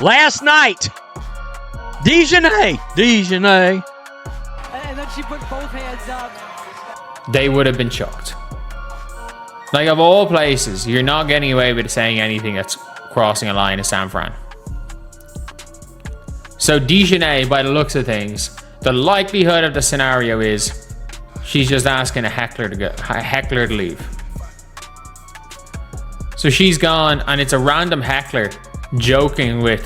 last night. Djonai. And then she put both hands up. They would have been shocked. Like, of all places, you're not getting away with saying anything that's crossing a line in San Fran. So Djonai, by the looks of things, the likelihood of the scenario is she's just asking a heckler to leave. So she's gone, and it's a random heckler joking with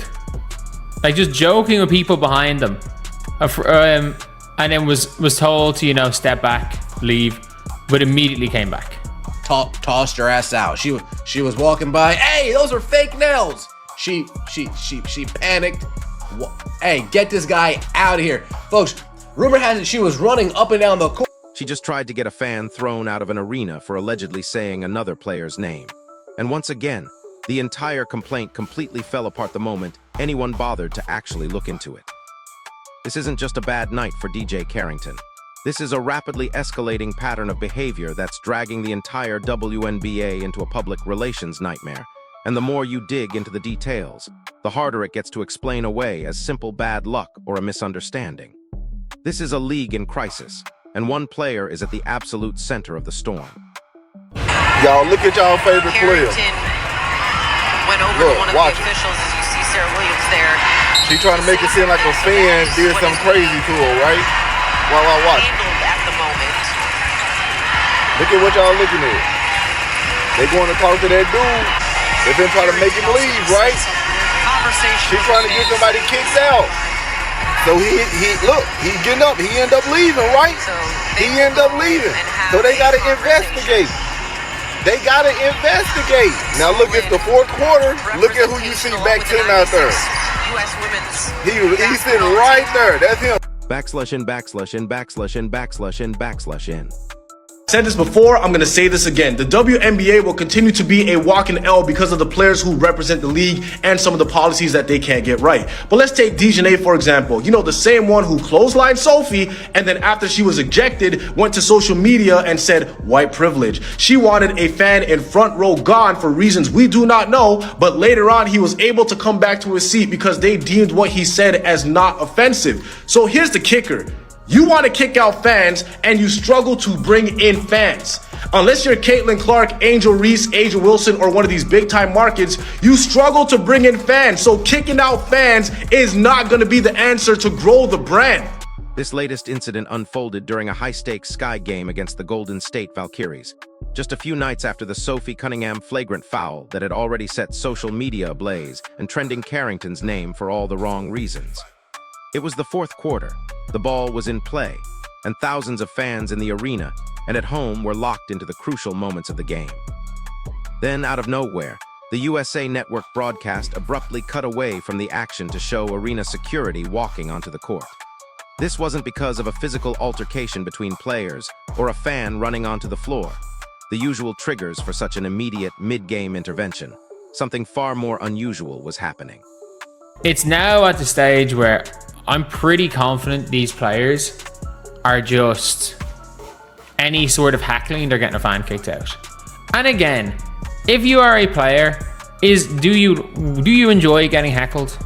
people behind them, and then was told to, you know, step back, leave, but immediately came back. Tossed her ass out. She was walking by. Hey, those are fake nails. She panicked. Hey, get this guy out of here, folks. Rumor has it she was running up and down the court. She just tried to get a fan thrown out of an arena for allegedly saying another player's name. And once again, the entire complaint completely fell apart the moment anyone bothered to actually look into it. This isn't just a bad night for Djonai Carrington. This is a rapidly escalating pattern of behavior that's dragging the entire WNBA into a public relations nightmare. And the more you dig into the details, the harder it gets to explain away as simple bad luck or a misunderstanding. This is a league in crisis, and one player is at the absolute center of the storm. Y'all, look at y'all favorite player. Went over to one of the officials, as you see Sarah Williams there. She trying to make it seem like a fan did something crazy to her, right? While I watch. At the moment. Look at what y'all looking at. They going to talk to that dude. They been trying to make him leave, right? She trying to get somebody kicked out. So he getting up. He end up leaving, right? He end up leaving. So they got to investigate. They got to investigate. Now look at the fourth quarter. Look at who you see back 10 out there. He's sitting right there. That's him. /in. Said this before, I'm going to say this again. The WNBA will continue to be a walking L because of the players who represent the league and some of the policies that they can't get right. But let's take Djonai, for example. You know, the same one who clotheslined Sophie, and then after she was ejected, went to social media and said, white privilege. She wanted a fan in front row gone for reasons we do not know, but later on, he was able to come back to his seat because they deemed what he said as not offensive. So here's the kicker. You want to kick out fans, and you struggle to bring in fans. Unless you're Caitlin Clark, Angel Reese, Asia Wilson, or one of these big-time markets, you struggle to bring in fans. So kicking out fans is not going to be the answer to grow the brand. This latest incident unfolded during a high-stakes Sky game against the Golden State Valkyries, just a few nights after the Sophie Cunningham flagrant foul that had already set social media ablaze and trending Carrington's name for all the wrong reasons. It was the fourth quarter. The ball was in play, and thousands of fans in the arena and at home were locked into the crucial moments of the game. Then, out of nowhere, the USA Network broadcast abruptly cut away from the action to show arena security walking onto the court. This wasn't because of a physical altercation between players or a fan running onto the floor, the usual triggers for such an immediate mid-game intervention. Something far more unusual was happening. It's now at the stage where I'm pretty confident these players are just any sort of heckling, they're getting a fan kicked out. And again, if you are a player, do you enjoy getting heckled?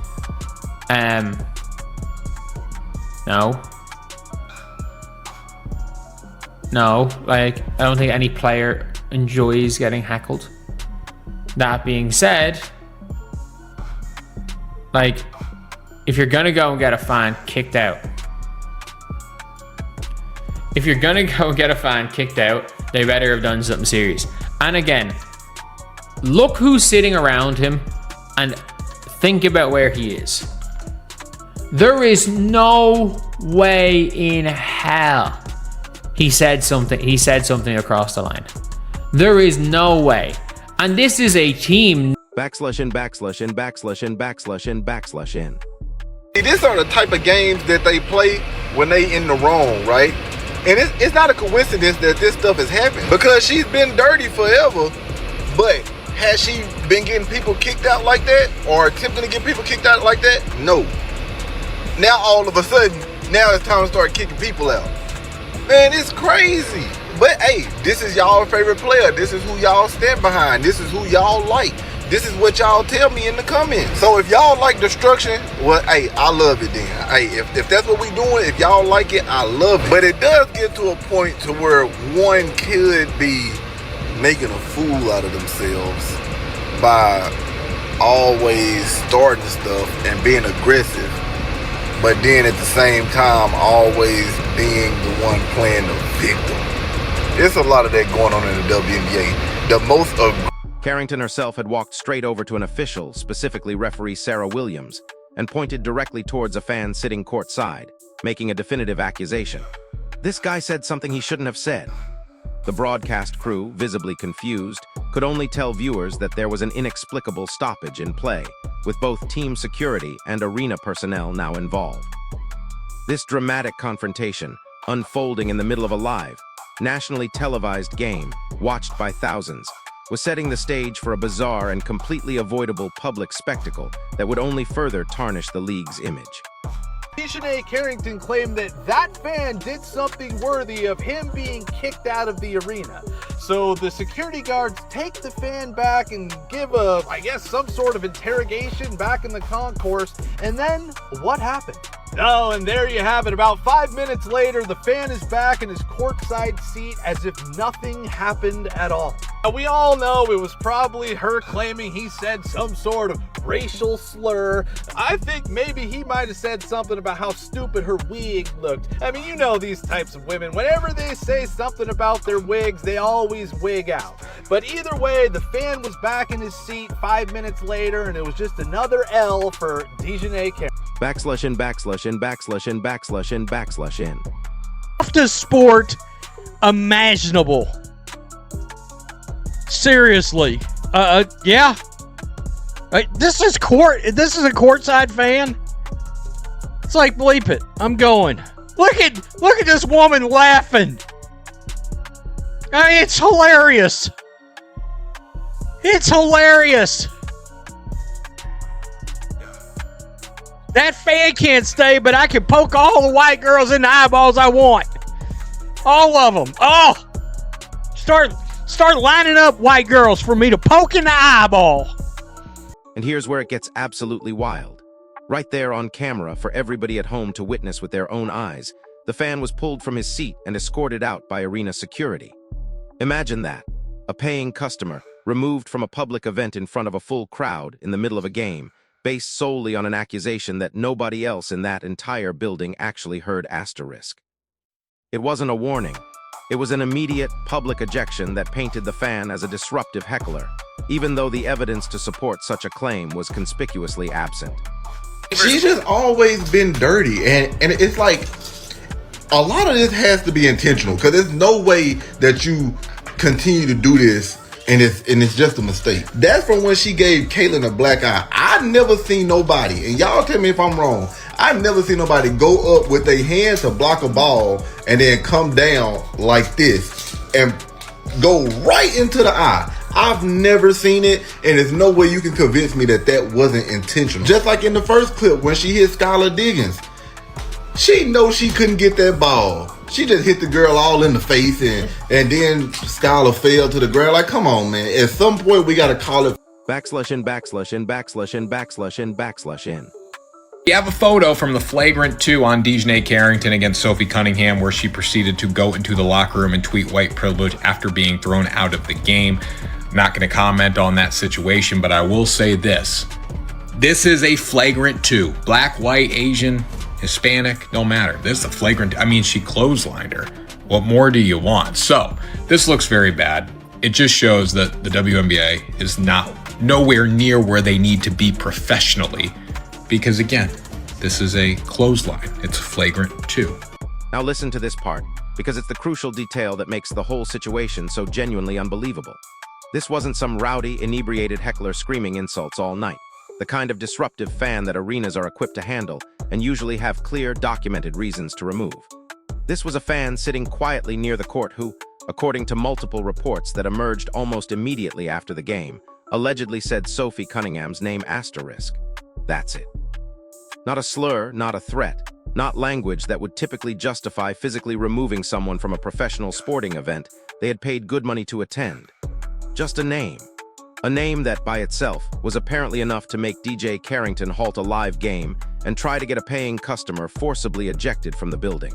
No. No, like, I don't think any player enjoys getting heckled. That being said, like, if you're gonna go and get a fan kicked out, they better have done something serious. And again, look who's sitting around him and think about where he is. There is no way in hell he said something across the line. There is no way. And this is a team. /in. These are the type of games that they play when they in the wrong, right? And it's not a coincidence that this stuff has happened because she's been dirty forever, but has she been getting people kicked out like that or attempting to get people kicked out like that? No. Now all of a sudden, now it's time to start kicking people out. Man, it's crazy. But hey, this is y'all favorite player. This is who y'all stand behind. This is who y'all like. This is what y'all tell me in the comments. So if y'all like destruction, well, hey, I love it then. Hey, if that's what we doing, if y'all like it, I love it. But it does get to a point to where one could be making a fool out of themselves by always starting stuff and being aggressive, but then at the same time always being the one playing the victim. There's a lot of that going on in the WNBA. The most Carrington herself had walked straight over to an official, specifically referee Sarah Williams, and pointed directly towards a fan sitting courtside, making a definitive accusation. This guy said something he shouldn't have said. The broadcast crew, visibly confused, could only tell viewers that there was an inexplicable stoppage in play, with both team security and arena personnel now involved. This dramatic confrontation, unfolding in the middle of a live, nationally televised game, watched by thousands, was setting the stage for a bizarre and completely avoidable public spectacle that would only further tarnish the league's image. Djonai Carrington claimed that fan did something worthy of him being kicked out of the arena. So the security guards take the fan back and give I guess, some sort of interrogation back in the concourse. And then what happened? Oh, and there you have it. About 5 minutes later, the fan is back in his courtside seat as if nothing happened at all. Now, we all know it was probably her claiming he said some sort of racial slur. I think maybe he might have said something about how stupid her wig looked. I mean, you know these types of women. Whenever they say something about their wigs, they always wig out. But either way, the fan was back in his seat 5 minutes later, and it was just another L for Djonai Carrington. Backslash in, backslash in, backslash in, backslash in, backslash in. Softest sport imaginable. Seriously. Yeah. This is a courtside fan. It's like, bleep it. I'm going. Look at this woman laughing. I mean, it's hilarious. It's hilarious. That fan can't stay, but I can poke all the white girls in the eyeballs I want. All of them. Oh! Start lining up white girls for me to poke in the eyeball. And here's where it gets absolutely wild. Right there on camera for everybody at home to witness with their own eyes, the fan was pulled from his seat and escorted out by arena security. Imagine that. A paying customer, removed from a public event in front of a full crowd in the middle of a game, based solely on an accusation that nobody else in that entire building actually heard asterisk. It wasn't a warning. It was an immediate public ejection that painted the fan as a disruptive heckler, even though the evidence to support such a claim was conspicuously absent. She's just always been dirty, and it's like a lot of this has to be intentional, because there's no way that you continue to do this and it's just a mistake. That's from when she gave Caitlyn a black eye. I never seen nobody, and y'all tell me if I'm wrong, I've never seen nobody go up with their hands to block a ball and then come down like this and go right into the eye. I've never seen it, and there's no way you can convince me that that wasn't intentional. Just like in the first clip when she hit Skylar Diggins. She knows she couldn't get that ball. She just hit the girl all in the face, and then Skylar fell to the ground. Like, come on, man. At some point, we got to call it. Backslash in, backslash in, backslash in, backslash in, backslash in. We have a photo from the flagrant 2 on Djonai Carrington against Sophie Cunningham, where she proceeded to go into the locker room and tweet white privilege after being thrown out of the game. I'm not going to comment on that situation, but I will say this. This is a flagrant 2. Black, white, Asian, Hispanic, don't matter. This is a flagrant. I mean, she clotheslined her. What more do you want? So this looks very bad. It just shows that the WNBA is nowhere near where they need to be professionally, because again, this is a clothesline. It's flagrant 2. Now listen to this part, because it's the crucial detail that makes the whole situation so genuinely unbelievable. This wasn't some rowdy, inebriated heckler screaming insults all night, the kind of disruptive fan that arenas are equipped to handle and usually have clear, documented reasons to remove. This was a fan sitting quietly near the court who, according to multiple reports that emerged almost immediately after the game, allegedly said Sophie Cunningham's name asterisk. That's it. Not a slur, not a threat, not language that would typically justify physically removing someone from a professional sporting event they had paid good money to attend. Just a name. A name that, by itself, was apparently enough to make Djonai Carrington halt a live game and try to get a paying customer forcibly ejected from the building.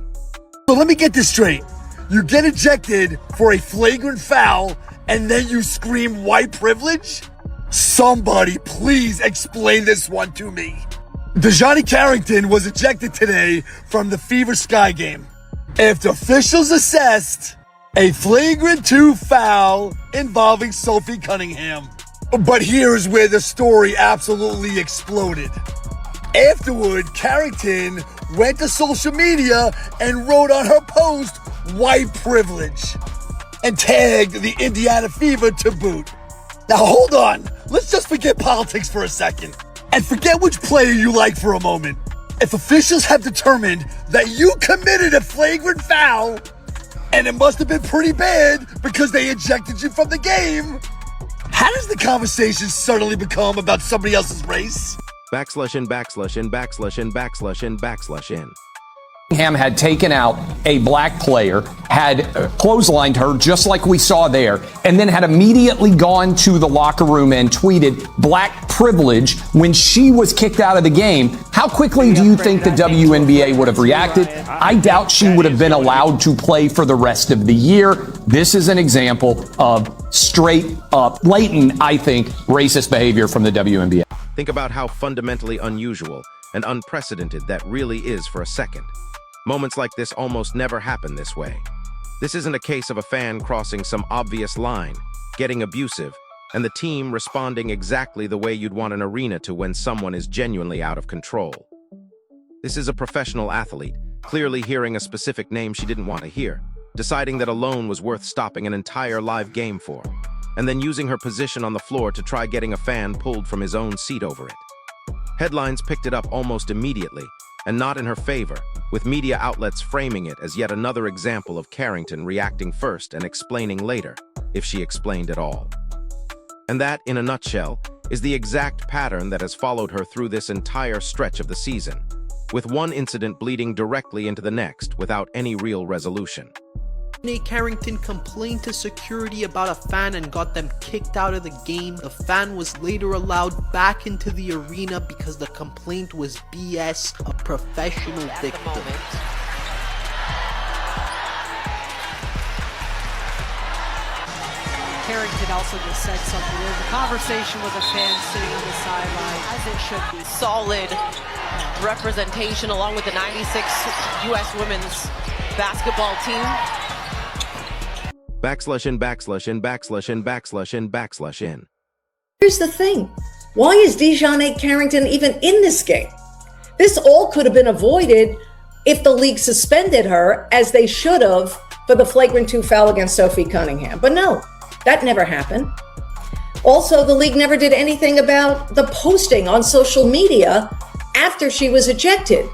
So let me get this straight. You get ejected for a flagrant foul, and then you scream white privilege? Somebody please explain this one to me. Djonai Carrington was ejected today from the Fever Sky game after officials assessed a flagrant 2 foul involving Sophie Cunningham. But here's where the story absolutely exploded. Afterward, Carrington went to social media and wrote on her post, "white privilege," and tagged the Indiana Fever to boot. Now hold on, let's just forget politics for a second and forget which player you like for a moment. If officials have determined that you committed a flagrant foul, and it must have been pretty bad because they ejected you from the game, how does the conversation suddenly become about somebody else's race? /in, /in. Cunningham had taken out a black player, had clotheslined her just like we saw there, and then had immediately gone to the locker room and tweeted black privilege when she was kicked out of the game. How quickly do you think the WNBA would have reacted? I doubt she would have been allowed to play for the rest of the year. This is an example of straight up, blatant, I think, racist behavior from the WNBA. Think about how fundamentally unusual and unprecedented that really is for a second. Moments like this almost never happen this way. This isn't a case of a fan crossing some obvious line, getting abusive, and the team responding exactly the way you'd want an arena to when someone is genuinely out of control. This is a professional athlete, clearly hearing a specific name she didn't want to hear, deciding that alone was worth stopping an entire live game for, and then using her position on the floor to try getting a fan pulled from his own seat over it. Headlines picked it up almost immediately, and not in her favor, with media outlets framing it as yet another example of Carrington reacting first and explaining later, if she explained at all. And that, in a nutshell, is the exact pattern that has followed her through this entire stretch of the season, with one incident bleeding directly into the next without any real resolution. Djonai Carrington complained to security about a fan and got them kicked out of the game. The fan was later allowed back into the arena because the complaint was BS, a professional victim. Carrington also just said something. There was a conversation with a fan sitting on the sideline, as it should be. Solid representation along with the 96 U.S. women's basketball team. /in. Here's the thing. Why is Djonai Carrington even in this game? This all could have been avoided if the league suspended her, as they should have, for the flagrant 2 foul against Sophie Cunningham. But no, that never happened. Also, the league never did anything about the posting on social media after she was ejected.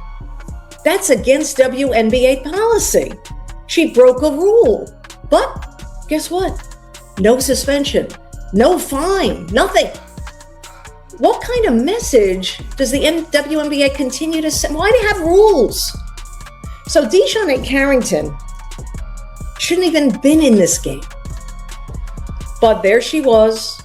That's against WNBA policy. She broke a rule. But guess what? No suspension, no fine, nothing. What kind of message does the WNBA continue to send? Why do they have rules? So Djonai Carrington shouldn't even been in this game. But there she was,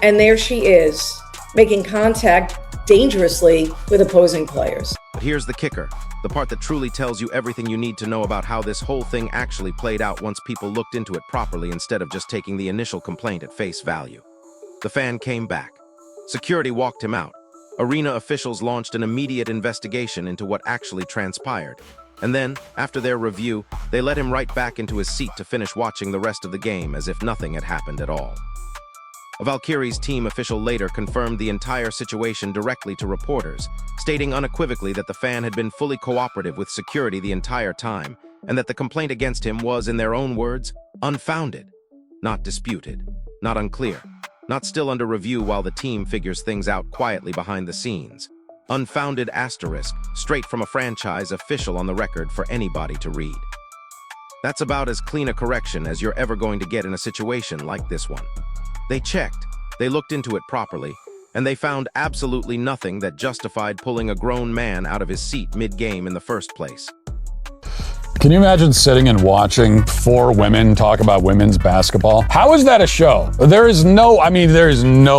and there she is, making contact dangerously with opposing players. But here's the kicker, the part that truly tells you everything you need to know about how this whole thing actually played out once people looked into it properly instead of just taking the initial complaint at face value. The fan came back. Security walked him out. Arena officials launched an immediate investigation into what actually transpired. And then, after their review, they let him right back into his seat to finish watching the rest of the game as if nothing had happened at all. A Valkyries team official later confirmed the entire situation directly to reporters, stating unequivocally that the fan had been fully cooperative with security the entire time, and that the complaint against him was, in their own words, unfounded, not disputed, not unclear, not still under review while the team figures things out quietly behind the scenes. Unfounded asterisk, straight from a franchise official on the record for anybody to read. That's about as clean a correction as you're ever going to get in a situation like this one. They checked, they looked into it properly, and they found absolutely nothing that justified pulling a grown man out of his seat mid-game in the first place. Can you imagine sitting and watching 4 women talk about women's basketball? How is that a show? There is no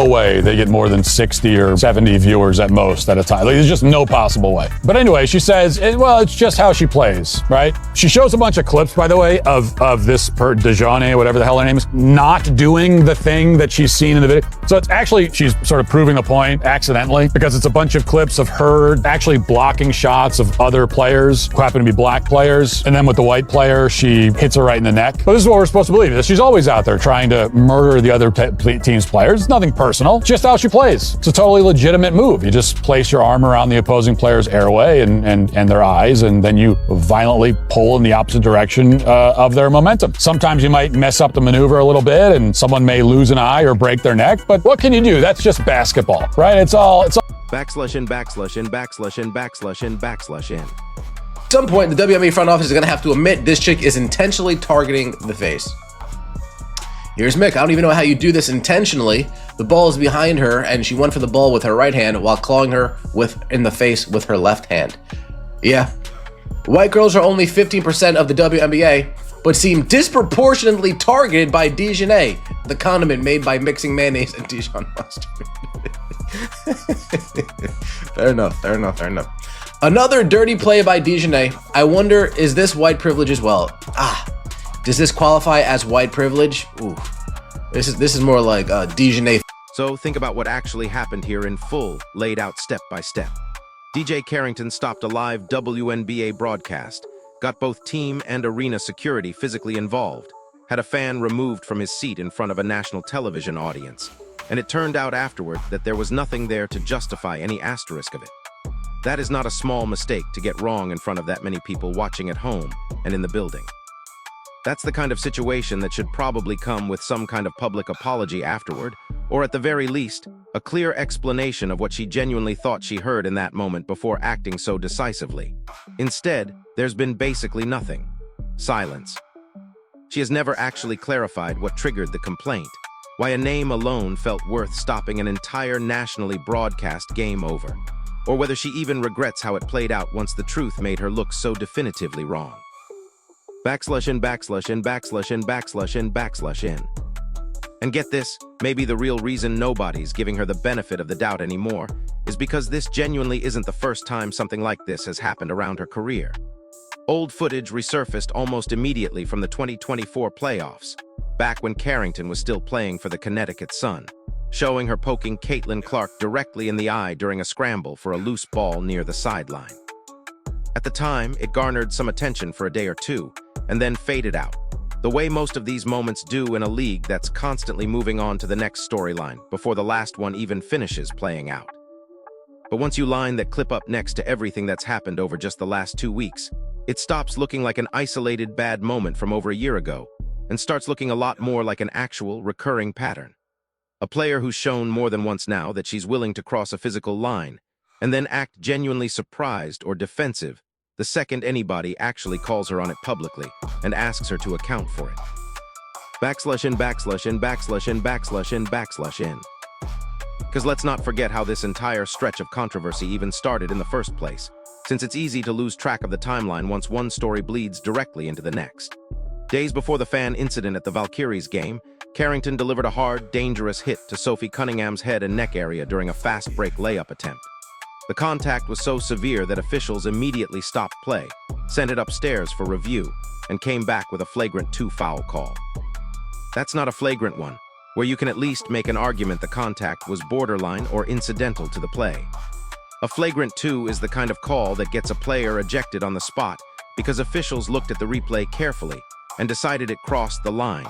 way they get more than 60 or 70 viewers at most at a time. Like, there's just no possible way. But anyway, she says, well, it's just how she plays, right? She shows a bunch of clips, by the way, of this Djonai, whatever the hell her name is, not doing the thing that she's seen in the video. So it's actually, she's sort of proving the point accidentally, because it's a bunch of clips of her actually blocking shots of other players who happen to be black players. And then with the white player, she hits her right in the neck. But this is what we're supposed to believe. She's always out there trying to murder the other team's players. It's nothing personal, just how she plays. It's a totally legitimate move. You just place your arm around the opposing player's airway and their eyes, and then you violently pull in the opposite direction of their momentum. Sometimes you might mess up the maneuver a little bit, and someone may lose an eye or break their neck, but what can you do? That's just basketball, right? It's all. Backslash in, backslash in, backslash in, backslash in, backslash in. At some point, the WNBA front office is going to have to admit this chick is intentionally targeting the face. Here's Mick. I don't even know how you do this intentionally. The ball is behind her, and she went for the ball with her right hand while clawing her in the face with her left hand. Yeah. White girls are only 15% of the WNBA, but seem disproportionately targeted by Djonai, the condiment made by mixing mayonnaise and Dijon mustard. Fair enough. Another dirty play by Djonai. I wonder, is this white privilege as well? Does this qualify as white privilege? Ooh, this is more like Djonai. So think about what actually happened here in full, laid out step by step. DJ Carrington stopped a live WNBA broadcast, got both team and arena security physically involved, had a fan removed from his seat in front of a national television audience, and it turned out afterward that there was nothing there to justify any asterisk of it. That is not a small mistake to get wrong in front of that many people watching at home and in the building. That's the kind of situation that should probably come with some kind of public apology afterward, or at the very least, a clear explanation of what she genuinely thought she heard in that moment before acting so decisively. Instead, there's been basically nothing. Silence. She has never actually clarified what triggered the complaint, why a name alone felt worth stopping an entire nationally broadcast game over, or whether she even regrets how it played out once the truth made her look so definitively wrong. Backslash in, backslash in, backslash in, backslash in, backslash in. And get this, maybe the real reason nobody's giving her the benefit of the doubt anymore is because this genuinely isn't the first time something like this has happened around her career. Old footage resurfaced almost immediately from the 2024 playoffs, back when Carrington was still playing for the Connecticut Sun, showing her poking Caitlin Clark directly in the eye during a scramble for a loose ball near the sideline. At the time, it garnered some attention for a day or two, and then faded out, the way most of these moments do in a league that's constantly moving on to the next storyline before the last one even finishes playing out. But once you line that clip up next to everything that's happened over just the last 2 weeks, it stops looking like an isolated bad moment from over a year ago and starts looking a lot more like an actual recurring pattern. A player who's shown more than once now that she's willing to cross a physical line and then act genuinely surprised or defensive the second anybody actually calls her on it publicly and asks her to account for it. Backslash in, backslash in, backslash in, backslash in, backslash in. Because let's not forget how this entire stretch of controversy even started in the first place, since it's easy to lose track of the timeline once one story bleeds directly into the next. Days before the fan incident at the Valkyries game, Carrington delivered a hard, dangerous hit to Sophie Cunningham's head and neck area during a fast break layup attempt. The contact was so severe that officials immediately stopped play, sent it upstairs for review, and came back with a flagrant 2 foul call. That's not a flagrant one, where you can at least make an argument the contact was borderline or incidental to the play. A flagrant 2 is the kind of call that gets a player ejected on the spot because officials looked at the replay carefully and decided it crossed the line,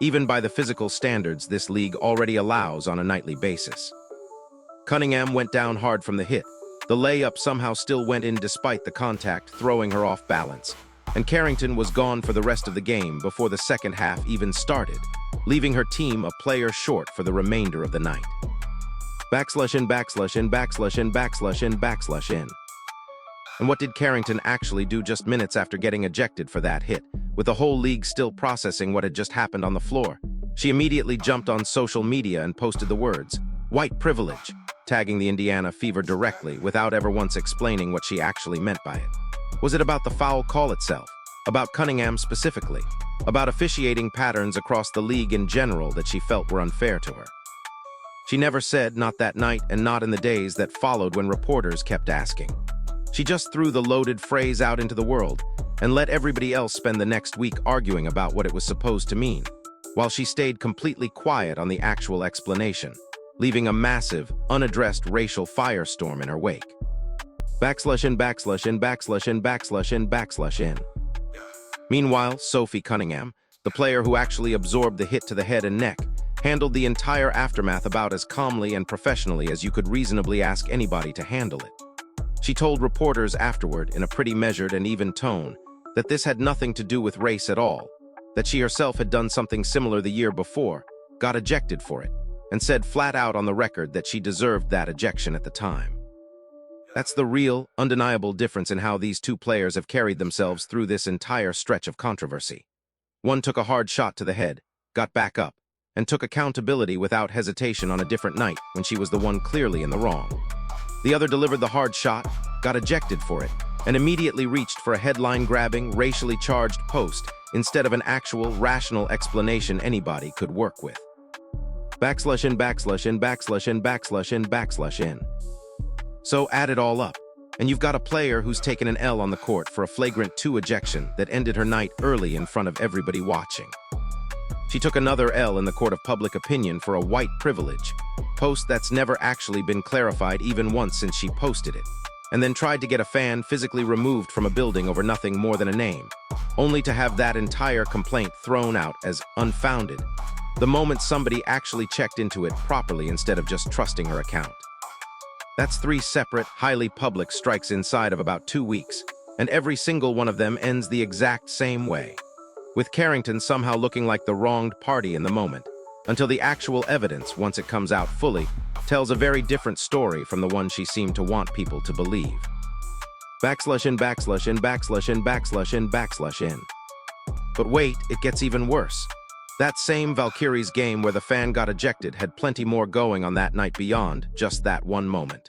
even by the physical standards this league already allows on a nightly basis. Cunningham went down hard from the hit. The layup somehow still went in despite the contact, throwing her off balance, and Carrington was gone for the rest of the game before the second half even started, leaving her team a player short for the remainder of the night. Backslash in, backslash in, backslash in, backslash in, backslash in. And what did Carrington actually do just minutes after getting ejected for that hit, with the whole league still processing what had just happened on the floor? She immediately jumped on social media and posted the words, "White privilege," tagging the Indiana Fever directly without ever once explaining what she actually meant by it. Was it about the foul call itself? about Cunningham specifically, about officiating patterns across the league in general that she felt were unfair to her. She never said, not that night and not in the days that followed when reporters kept asking. She just threw the loaded phrase out into the world and let everybody else spend the next week arguing about what it was supposed to mean, while she stayed completely quiet on the actual explanation, leaving a massive, unaddressed racial firestorm in her wake. /in, /in. Meanwhile, Sophie Cunningham, the player who actually absorbed the hit to the head and neck, handled the entire aftermath about as calmly and professionally as you could reasonably ask anybody to handle it. She told reporters afterward, in a pretty measured and even tone, that this had nothing to do with race at all, that she herself had done something similar the year before, got ejected for it, and said flat out on the record that she deserved that ejection at the time. That's the real, undeniable difference in how these two players have carried themselves through this entire stretch of controversy. One took a hard shot to the head, got back up, and took accountability without hesitation on a different night when she was the one clearly in the wrong. The other delivered the hard shot, got ejected for it, and immediately reached for a headline-grabbing, racially charged post instead of an actual, rational explanation anybody could work with. /in. So add it all up, and you've got a player who's taken an L on the court for a flagrant 2 ejection that ended her night early in front of everybody watching. She took another L in the court of public opinion for a white privilege post that's never actually been clarified even once since she posted it, and then tried to get a fan physically removed from a building over nothing more than a name, only to have that entire complaint thrown out as unfounded the moment somebody actually checked into it properly instead of just trusting her account. That's 3 separate, highly public strikes inside of about 2 weeks, and every single one of them ends the exact same way, with Carrington somehow looking like the wronged party in the moment, until the actual evidence, once it comes out fully, tells a very different story from the one she seemed to want people to believe. /in. But wait, it gets even worse. That same Valkyries game where the fan got ejected had plenty more going on that night beyond just that one moment.